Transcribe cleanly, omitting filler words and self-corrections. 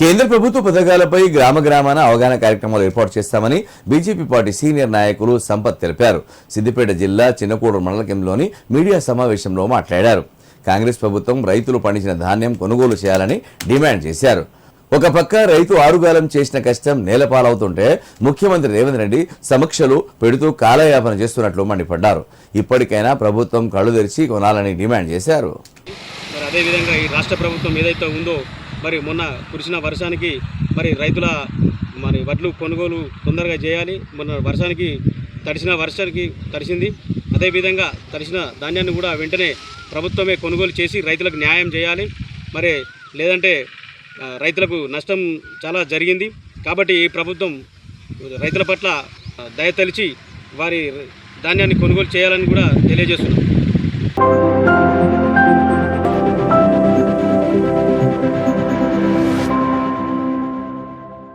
కేంద్ర ప్రభుత్వ పథకాలపై గ్రామ గ్రామాన అవగాహన కార్యక్రమాలు ఏర్పాటు చేస్తామని బీజేపీ పార్టీ సీనియర్ నాయకులు సంపత్ తెలిపారు. సిద్దిపేట జిల్లా చిన్నకూడూరు మండల కేంద్రంలోని మీడియా సమావేశంలో మాట్లాడారు. కాంగ్రెస్ ప్రభుత్వం రైతులు పండించిన ధాన్యం కొనుగోలు చేయాలని డిమాండ్ చేశారు. ఒక పక్క రైతు ఆరుగాలం చేసిన కష్టం నేలపాలవుతుంటే ముఖ్యమంత్రి రేవంత్ రెడ్డి సమీక్షలు పెడుతూ కాలయాపన చేస్తున్నట్లు మండిపడ్డారు. ఇప్పటికైనా ప్రభుత్వం కళ్ళు తెరిచి కొనాలని డిమాండ్ చేశారు. అదేవిధంగా ఈ రాష్ట్ర ప్రభుత్వం ఏదైతే ఉందో మొన్న కురిసిన వర్షానికి రైతుల వడ్లు కొనుగోలు తొందరగా చేయాలి. మొన్న వర్షానికి తడిసింది. అదేవిధంగా తడిసిన ధాన్యాన్ని కూడా వెంటనే ప్రభుత్వమే కొనుగోలు చేసి రైతులకు న్యాయం చేయాలి. లేదంటే రైతులకు నష్టం చాలా జరిగింది. కాబట్టి ఈ ప్రభుత్వం రైతుల పట్ల దయ తలిచి వారి ధాన్యాన్ని కొనుగోలు చేయాలని కూడా తెలియజేస్తున్నాం.